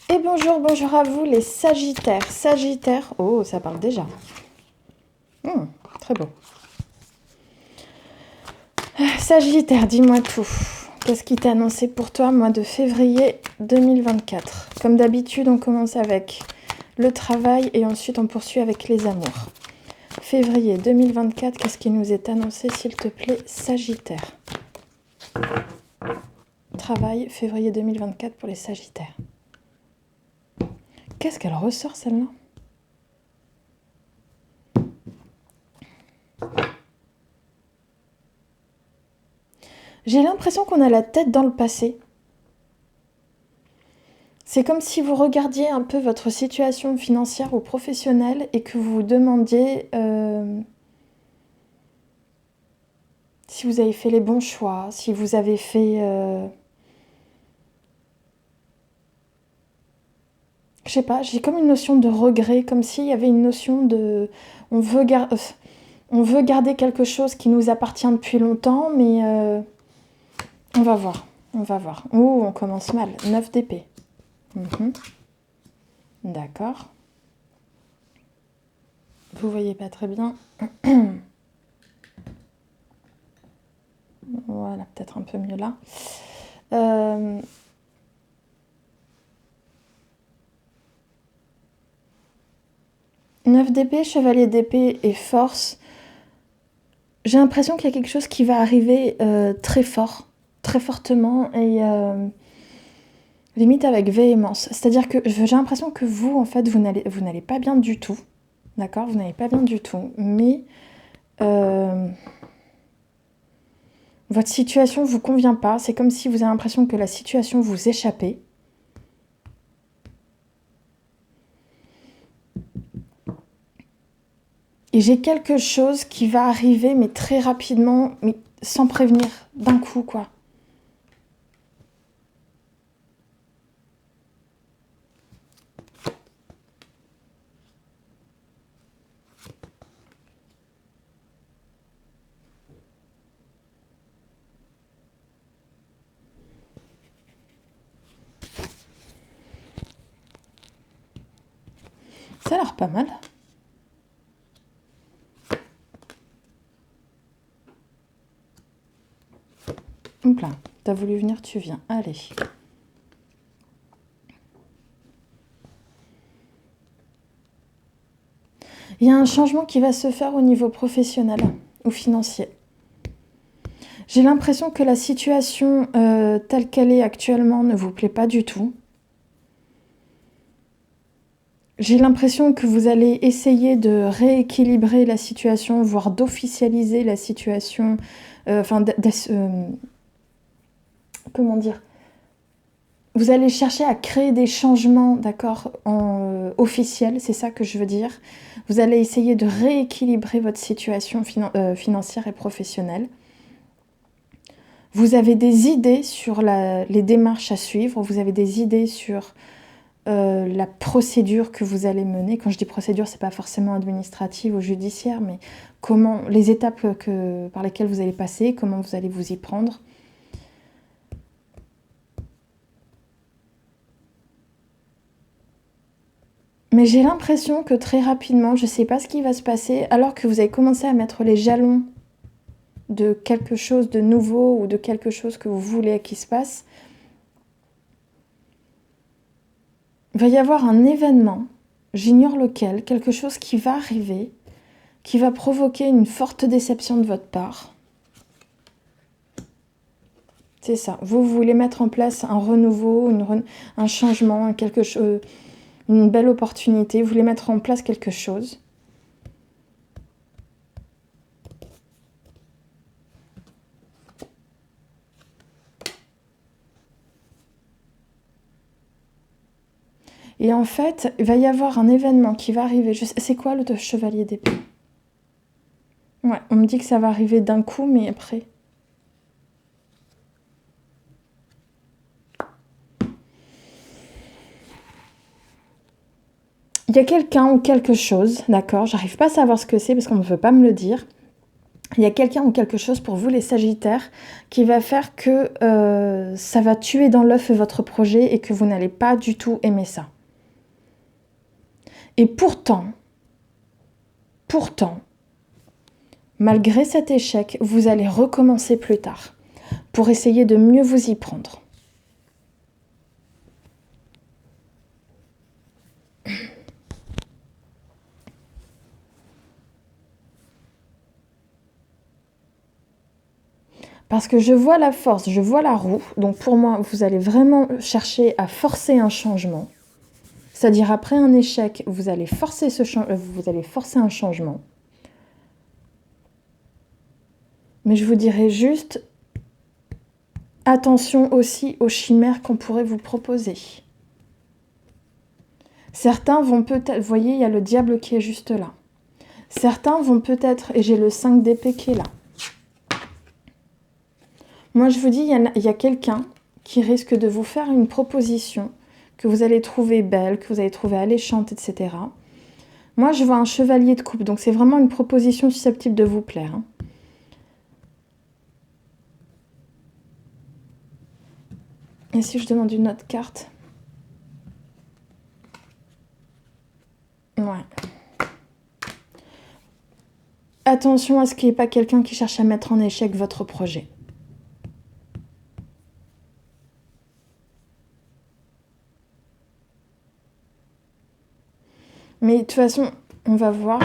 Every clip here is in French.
Et bonjour, bonjour à vous les Sagittaires. Sagittaire, oh, ça parle déjà. Très beau. Sagittaire, dis-moi tout. Qu'est-ce qui t'est annoncé pour toi, mois de février 2024? Comme d'habitude, on commence avec le travail et ensuite on poursuit avec les amours. Février 2024, qu'est-ce qui nous est annoncé, s'il te plaît, Sagittaire? Travail, février 2024 pour les Sagittaires. Qu'est-ce qu'elle ressort, celle-là? J'ai l'impression qu'on a la tête dans le passé. C'est comme si vous regardiez un peu votre situation financière ou professionnelle et que vous vous demandiez si vous avez fait les bons choix, si vous avez fait... Je sais pas, j'ai comme une notion de regret, comme s'il y avait une notion de... On veut garder quelque chose qui nous appartient depuis longtemps, mais on va voir, on va voir. Ouh, on commence mal, 9 d'épée. D'accord. Vous voyez pas très bien. Voilà, peut-être un peu mieux là. 9 d'épée, chevalier d'épée et force. J'ai l'impression qu'il y a quelque chose qui va arriver très fort, très fortement et limite avec véhémence. C'est-à-dire que j'ai l'impression que vous, en fait, vous n'allez pas bien du tout. D'accord? Vous n'allez pas bien du tout. Mais votre situation ne vous convient pas. C'est comme si vous avez l'impression que la situation vous échappait. Et j'ai quelque chose qui va arriver, mais très rapidement, mais sans prévenir, d'un coup, quoi. Ça a l'air pas mal. Hop là, t'as voulu venir, tu viens. Allez. Il y a un changement qui va se faire au niveau professionnel ou financier. J'ai l'impression que la situation telle qu'elle est actuellement ne vous plaît pas du tout. J'ai l'impression que vous allez essayer de rééquilibrer la situation, voire d'officialiser la situation. Comment dire? Vous allez chercher à créer des changements, d'accord, officiels, c'est ça que je veux dire. Vous allez essayer de rééquilibrer votre situation financière et professionnelle. Vous avez des idées sur les démarches à suivre, vous avez des idées sur la procédure que vous allez mener. Quand je dis procédure, c'est pas forcément administrative ou judiciaire, mais comment les étapes par lesquelles vous allez passer, comment vous allez vous y prendre. Mais j'ai l'impression que très rapidement, je ne sais pas ce qui va se passer, alors que vous avez commencé à mettre les jalons de quelque chose de nouveau ou de quelque chose que vous voulez qu'il se passe, il va y avoir un événement, j'ignore lequel, quelque chose qui va arriver, qui va provoquer une forte déception de votre part. C'est ça. Vous voulez mettre en place un renouveau, un changement, quelque chose, une belle opportunité. Vous voulez mettre en place quelque chose. Et en fait, il va y avoir un événement qui va arriver. C'est quoi le chevalier d'épée? Ouais, on me dit que ça va arriver d'un coup, mais après... Il y a quelqu'un ou quelque chose, d'accord? J'arrive pas à savoir ce que c'est parce qu'on ne veut pas me le dire. Il y a quelqu'un ou quelque chose pour vous, les Sagittaires, qui va faire que ça va tuer dans l'œuf votre projet et que vous n'allez pas du tout aimer ça. Et pourtant, malgré cet échec, vous allez recommencer plus tard pour essayer de mieux vous y prendre. Parce que je vois la force, je vois la roue. Donc pour moi, vous allez vraiment chercher à forcer un changement. C'est-à-dire après un échec, vous allez forcer un changement. Mais je vous dirais juste, attention aussi aux chimères qu'on pourrait vous proposer. Certains vont peut-être, vous voyez, il y a le diable qui est juste là. Certains vont peut-être, et j'ai le 5 d'épée qui est là. Moi, je vous dis, il y a quelqu'un qui risque de vous faire une proposition que vous allez trouver belle, que vous allez trouver alléchante, etc. Moi, je vois un chevalier de coupe, donc c'est vraiment une proposition susceptible de vous plaire. Hein. Et si je demande une autre carte? Ouais. Attention à ce qu'il n'y ait pas quelqu'un qui cherche à mettre en échec votre projet. Mais de toute façon, on va voir.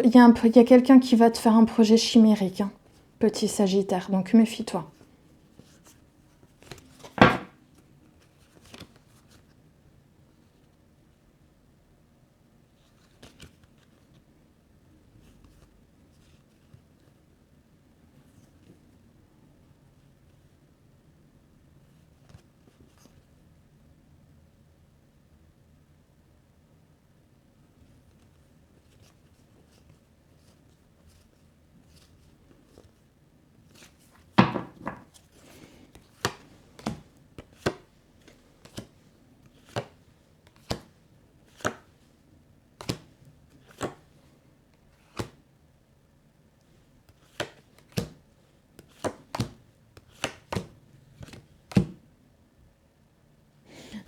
Il y a quelqu'un qui va te faire un projet chimérique, hein, petit Sagittaire, donc méfie-toi.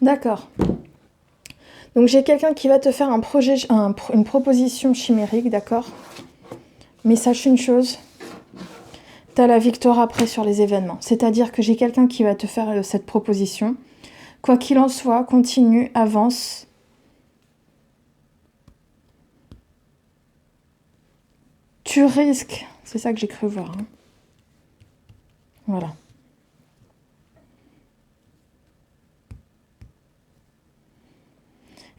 D'accord. Donc j'ai quelqu'un qui va te faire une proposition chimérique, d'accord? Mais sache une chose, tu as la victoire après sur les événements. C'est-à-dire que j'ai quelqu'un qui va te faire cette proposition. Quoi qu'il en soit, continue, avance. Tu risques, c'est ça que j'ai cru voir. Hein. Voilà.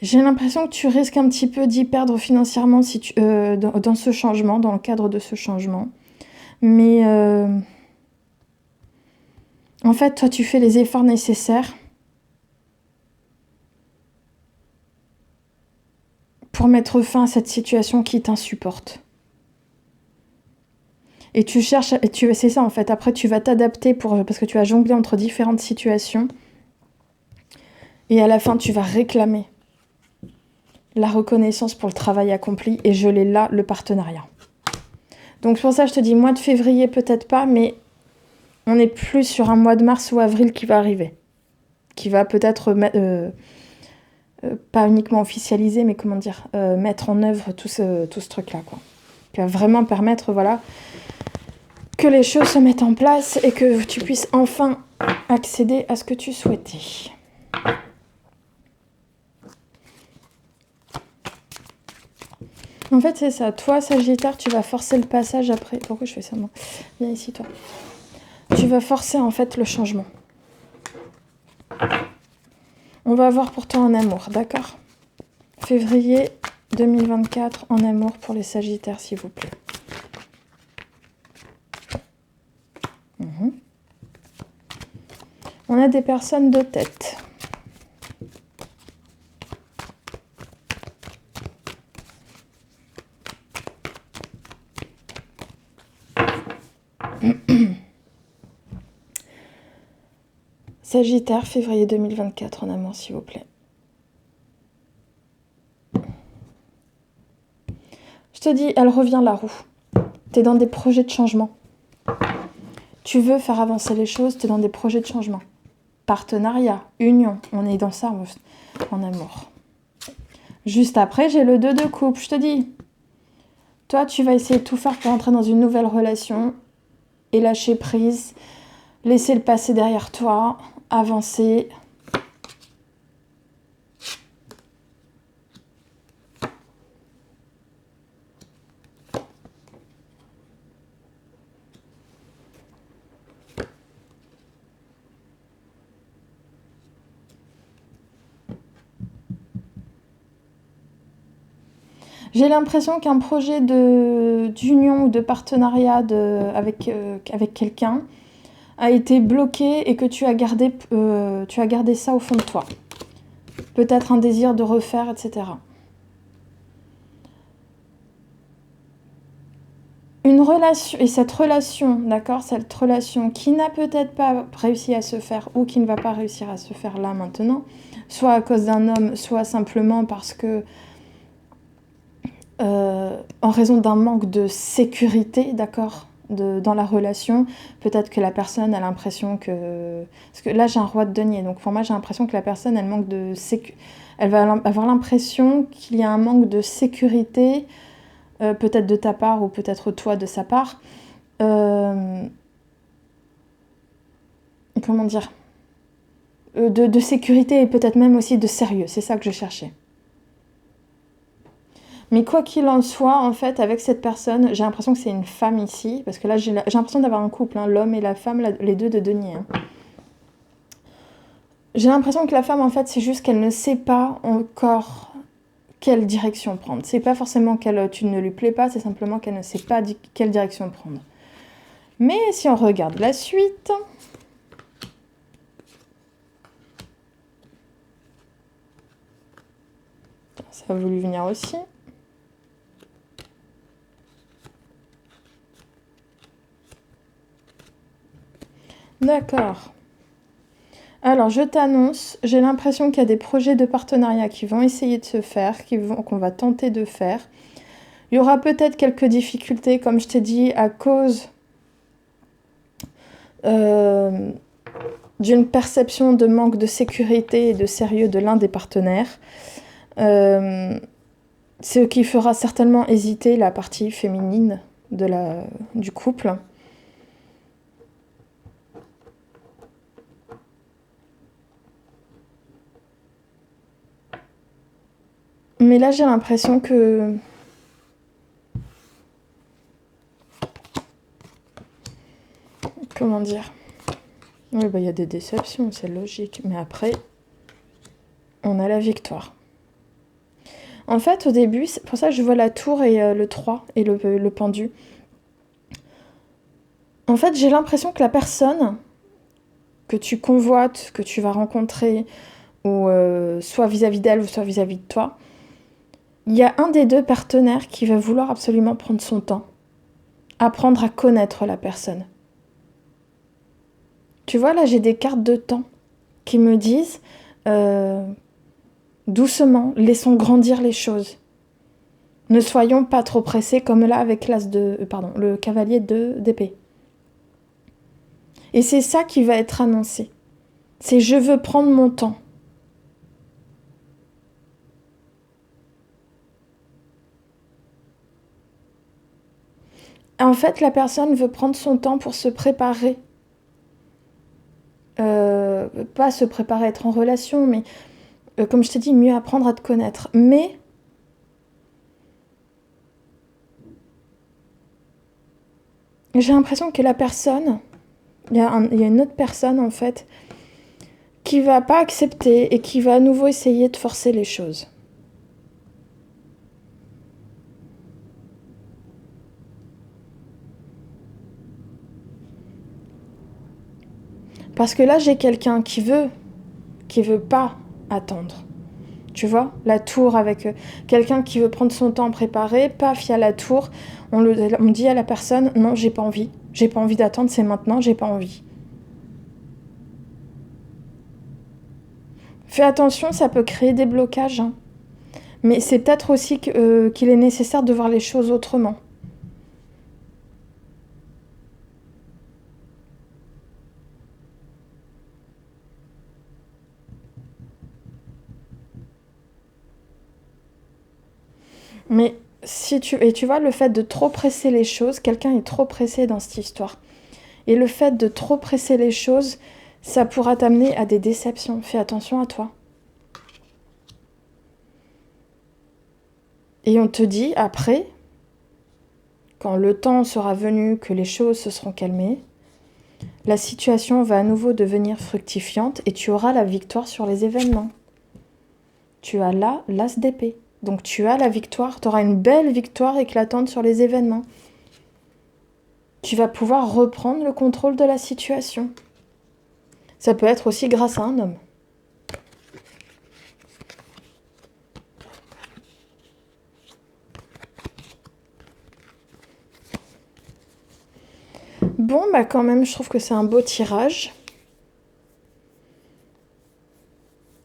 J'ai l'impression que tu risques un petit peu d'y perdre financièrement si dans ce changement, dans le cadre de ce changement. Mais en fait, toi, tu fais les efforts nécessaires pour mettre fin à cette situation qui t'insupporte. Et tu cherches, c'est ça en fait. Après, tu vas t'adapter parce que tu vas jongler entre différentes situations. Et à la fin, tu vas réclamer la reconnaissance pour le travail accompli. Et je l'ai là, le partenariat. Donc pour ça, je te dis, mois de février, peut-être pas, mais on est plus sur un mois de mars ou avril qui va arriver. Qui va peut-être, pas uniquement officialiser, mais comment dire, mettre en œuvre tout ce truc-là, quoi. Qui va vraiment permettre, voilà, que les choses se mettent en place et que tu puisses enfin accéder à ce que tu souhaitais. En fait, c'est ça. Toi, Sagittaire, tu vas forcer le passage après. Pourquoi je fais ça, moi? Viens ici, toi. Tu vas forcer, en fait, le changement. On va voir pour toi en amour, d'accord? Février 2024, en amour pour les Sagittaires, s'il vous plaît. On a des personnes de tête. Sagittaire, février 2024 en amour, s'il vous plaît. Je te dis, elle revient la roue. Tu es dans des projets de changement. Tu veux faire avancer les choses, tu es dans des projets de changement. Partenariat, union, on est dans ça en amour. Juste après, j'ai le 2 de coupe, je te dis. Toi, tu vas essayer de tout faire pour entrer dans une nouvelle relation et lâcher prise, laisser le passé derrière toi, avancer. J'ai l'impression qu'un projet d'union ou de partenariat avec quelqu'un a été bloqué et que tu as gardé ça au fond de toi. Peut-être un désir de refaire, etc. Une relation, et cette relation, d'accord, cette relation qui n'a peut-être pas réussi à se faire ou qui ne va pas réussir à se faire là maintenant, soit à cause d'un homme, soit simplement parce que en raison d'un manque de sécurité, d'accord, dans la relation, peut-être que la personne a l'impression que... Parce que là, j'ai un roi de denier, donc pour moi, j'ai l'impression que la personne, elle manque de elle va avoir l'impression qu'il y a un manque de sécurité, peut-être de ta part ou peut-être toi de sa part. Comment dire, de sécurité et peut-être même aussi de sérieux, c'est ça que je cherchais. Mais quoi qu'il en soit, en fait, avec cette personne, j'ai l'impression que c'est une femme ici, parce que là, j'ai l'impression d'avoir un couple, hein, l'homme et la femme, les deux de denier. Hein. J'ai l'impression que la femme, en fait, c'est juste qu'elle ne sait pas encore quelle direction prendre. C'est pas forcément qu'elle tu ne lui plais pas, c'est simplement qu'elle ne sait pas quelle direction prendre. Mais si on regarde la suite... Ça a voulu venir aussi. D'accord. Alors, je t'annonce, j'ai l'impression qu'il y a des projets de partenariat qui vont essayer de se faire, qu'on va tenter de faire. Il y aura peut-être quelques difficultés, comme je t'ai dit, à cause d'une perception de manque de sécurité et de sérieux de l'un des partenaires. Ce qui fera certainement hésiter la partie féminine du couple. Mais là, j'ai l'impression que... Comment dire ? Oui, bah, y a des déceptions, c'est logique. Mais après, on a la victoire. En fait, au début, c'est pour ça que je vois la tour et le 3 et le pendu. En fait, j'ai l'impression que la personne que tu convoites, que tu vas rencontrer, ou soit vis-à-vis d'elle ou soit vis-à-vis de toi, il y a un des deux partenaires qui va vouloir absolument prendre son temps, apprendre à connaître la personne. Tu vois, là, j'ai des cartes de temps qui me disent doucement, laissons grandir les choses. Ne soyons pas trop pressés, comme là avec le cavalier d'épée. Et c'est ça qui va être annoncé. C'est je veux prendre mon temps. En fait, la personne veut prendre son temps pour se préparer. Pas se préparer à être en relation, mais comme je t'ai dit, mieux apprendre à te connaître. Mais j'ai l'impression que la personne, il y a une autre personne en fait, qui va pas accepter et qui va à nouveau essayer de forcer les choses. Parce que là, j'ai quelqu'un qui veut pas attendre. Tu vois, la tour avec quelqu'un qui veut prendre son temps préparé, paf, il y a la tour. On dit à la personne, non, j'ai pas envie d'attendre, c'est maintenant, j'ai pas envie. Fais attention, ça peut créer des blocages, hein. Mais c'est peut-être aussi qu'il est nécessaire de voir les choses autrement. Mais et tu vois, le fait de trop presser les choses, quelqu'un est trop pressé dans cette histoire. Et le fait de trop presser les choses, ça pourra t'amener à des déceptions. Fais attention à toi. Et on te dit après, quand le temps sera venu, que les choses se seront calmées, la situation va à nouveau devenir fructifiante et tu auras la victoire sur les événements. Tu as là l'as d'épée. Donc tu as la victoire, tu auras une belle victoire éclatante sur les événements. Tu vas pouvoir reprendre le contrôle de la situation. Ça peut être aussi grâce à un homme. Bon, bah quand même, je trouve que c'est un beau tirage.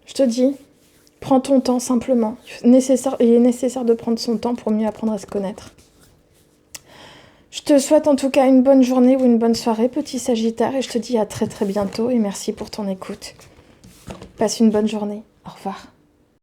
Je te dis, prends ton temps simplement. Il est nécessaire de prendre son temps pour mieux apprendre à se connaître. Je te souhaite en tout cas une bonne journée ou une bonne soirée, petit Sagittaire, et je te dis à très très bientôt et merci pour ton écoute. Passe une bonne journée. Au revoir.